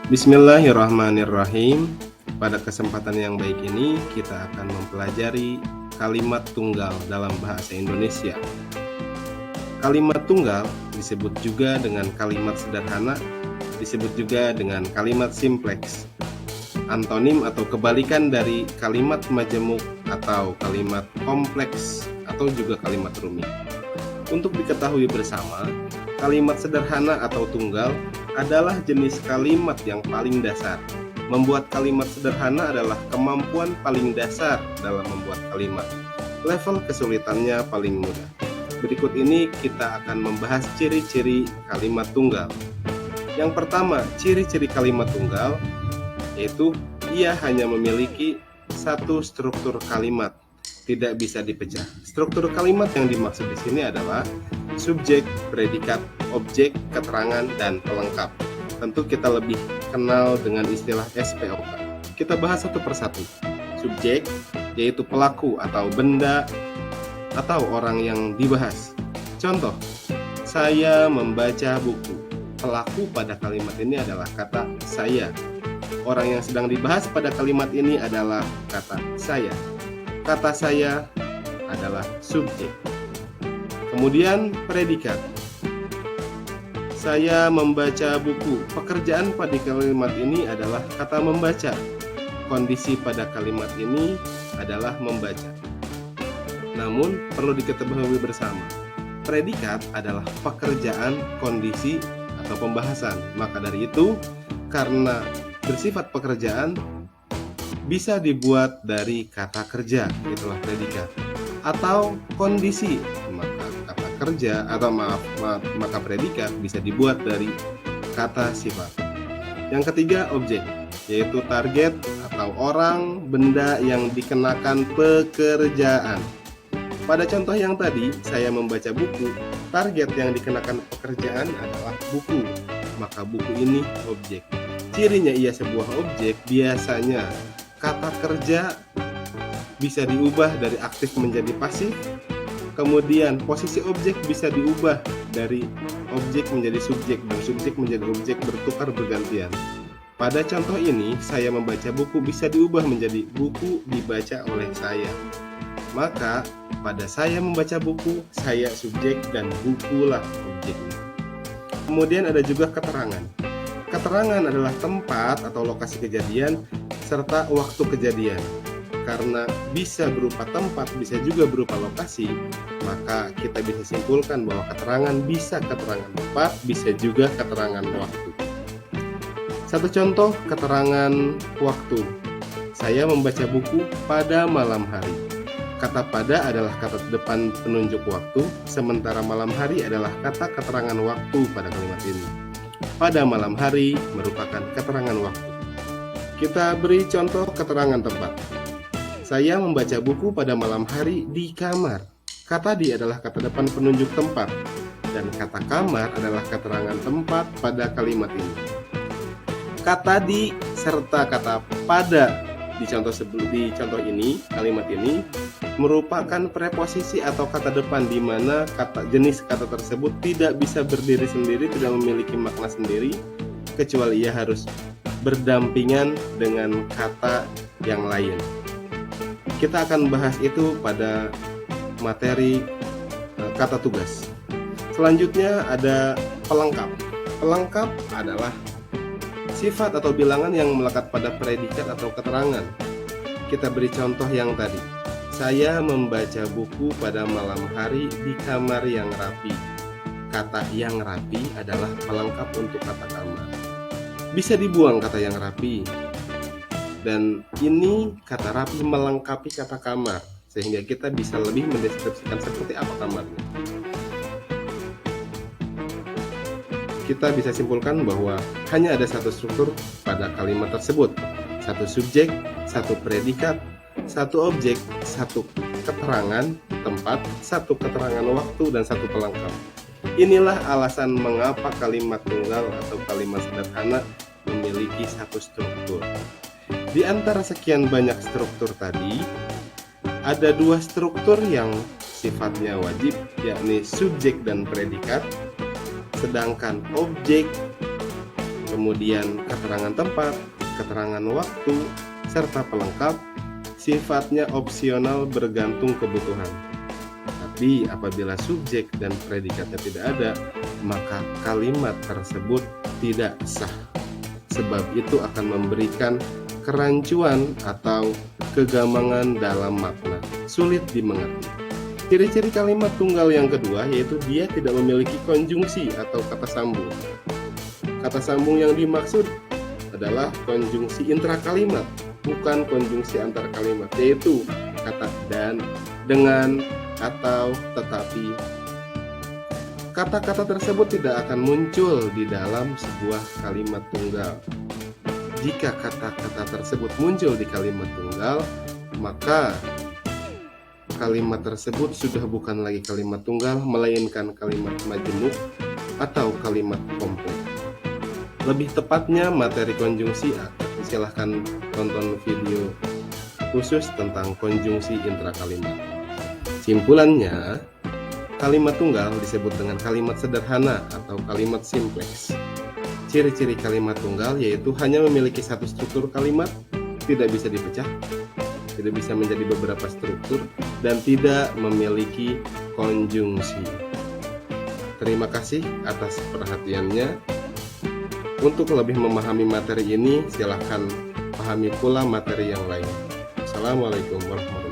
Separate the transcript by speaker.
Speaker 1: Bismillahirrahmanirrahim. Pada kesempatan yang baik ini kita akan mempelajari kalimat tunggal dalam bahasa Indonesia. Kalimat tunggal disebut juga dengan kalimat sederhana, disebut juga dengan kalimat simpleks. Antonim atau kebalikan dari kalimat majemuk atau kalimat kompleks atau juga kalimat rumit. Untuk diketahui bersama, kalimat sederhana atau tunggal adalah jenis kalimat yang paling dasar. Membuat kalimat sederhana adalah kemampuan paling dasar dalam membuat kalimat. Level kesulitannya paling mudah. Berikut ini kita akan membahas ciri-ciri kalimat tunggal. Yang pertama, ciri-ciri kalimat tunggal yaitu ia hanya memiliki satu struktur kalimat, tidak bisa dipecah. Struktur kalimat yang dimaksud di sini adalah subjek, predikat, objek, keterangan, dan pelengkap. Tentu kita lebih kenal dengan istilah SPOK. Kita bahas satu persatu. Subjek, yaitu pelaku atau benda atau orang yang dibahas. Contoh, saya membaca buku. Pelaku pada kalimat ini adalah kata saya. Orang yang sedang dibahas pada kalimat ini adalah kata saya. Kata saya adalah subjek. Kemudian predikat. Saya membaca buku. Pekerjaan pada kalimat ini adalah kata membaca. Kondisi pada kalimat ini adalah membaca. Namun perlu diketahui bersama, predikat adalah pekerjaan, kondisi, atau pembahasan. Maka dari itu, karena bersifat pekerjaan, bisa dibuat dari kata kerja, itulah predikat, atau kondisi, maka kata kerja atau maka predikat bisa dibuat dari kata sifat. Yang ketiga, objek, yaitu target atau orang, benda yang dikenakan pekerjaan. Pada contoh yang tadi, saya membaca buku, target yang dikenakan pekerjaan adalah buku, maka buku ini objek. Cirinya ia sebuah objek, biasanya kata kerja bisa diubah dari aktif menjadi pasif. Kemudian posisi objek bisa diubah dari objek menjadi subjek dan subjek menjadi objek, bertukar bergantian. Pada contoh ini, saya membaca buku bisa diubah menjadi buku dibaca oleh saya. Maka pada saya membaca buku, saya subjek dan bukulah objeknya. Kemudian ada juga keterangan. Keterangan adalah tempat atau lokasi kejadian serta waktu kejadian. Karena bisa berupa tempat, bisa juga berupa lokasi, maka kita bisa simpulkan bahwa keterangan bisa keterangan tempat, bisa juga keterangan waktu. Satu contoh keterangan waktu. Saya membaca buku pada malam hari. Kata pada adalah kata depan penunjuk waktu, sementara malam hari adalah kata keterangan waktu pada kalimat ini. Pada malam hari merupakan keterangan waktu. Kita beri contoh keterangan tempat. Saya membaca buku pada malam hari di kamar. Kata di adalah kata depan penunjuk tempat, dan kata kamar adalah keterangan tempat pada kalimat ini. Kata di serta kata pada di contoh ini, kalimat ini merupakan preposisi atau kata depan di mana jenis kata tersebut tidak bisa berdiri sendiri, tidak memiliki makna sendiri, kecuali ia harus berdampingan dengan kata yang lain. Kita akan bahas itu pada materi kata tugas. Selanjutnya ada pelengkap. Pelengkap adalah sifat atau bilangan yang melekat pada predikat atau keterangan. Kita beri contoh yang tadi. Saya membaca buku pada malam hari di kamar yang rapi. Kata yang rapi adalah pelengkap untuk kata kamar. Bisa dibuang kata yang rapi. Dan ini kata rapi melengkapi kata kamar, sehingga kita bisa lebih mendeskripsikan seperti apa kamarnya. Kita bisa simpulkan bahwa hanya ada satu struktur pada kalimat tersebut. Satu subjek, satu predikat, satu objek, satu keterangan tempat, satu keterangan waktu, dan satu pelengkap. Inilah alasan mengapa kalimat tunggal atau kalimat sederhana memiliki satu struktur. Di antara sekian banyak struktur tadi, ada dua struktur yang sifatnya wajib, yakni subjek dan predikat, sedangkan objek kemudian keterangan tempat, keterangan waktu, serta pelengkap, sifatnya opsional bergantung kebutuhan. Tapi apabila subjek dan predikatnya tidak ada, maka kalimat tersebut tidak sah. Sebab itu akan memberikan kerancuan atau kegamangan dalam makna, sulit dimengerti. Ciri-ciri kalimat tunggal yang kedua yaitu dia tidak memiliki konjungsi atau kata sambung. Kata sambung yang dimaksud adalah konjungsi intrakalimat, bukan konjungsi antar kalimat, yaitu kata dan, dengan, atau tetapi. Kata-kata tersebut tidak akan muncul di dalam sebuah kalimat tunggal. Jika kata-kata tersebut muncul di kalimat tunggal, maka kalimat tersebut sudah bukan lagi kalimat tunggal, melainkan kalimat majemuk atau kalimat komplit. Lebih tepatnya materi konjungsi, silahkan tonton video khusus tentang konjungsi intrakalimat. Simpulannya, kalimat tunggal disebut dengan kalimat sederhana atau kalimat simpleks. Ciri-ciri kalimat tunggal yaitu hanya memiliki satu struktur kalimat, tidak bisa dipecah, tidak bisa menjadi beberapa struktur, dan tidak memiliki konjungsi. Terima kasih atas perhatiannya. Untuk lebih memahami materi ini, silakan pahami pula materi yang lain. Assalamualaikum warahmatullahi wabarakatuh.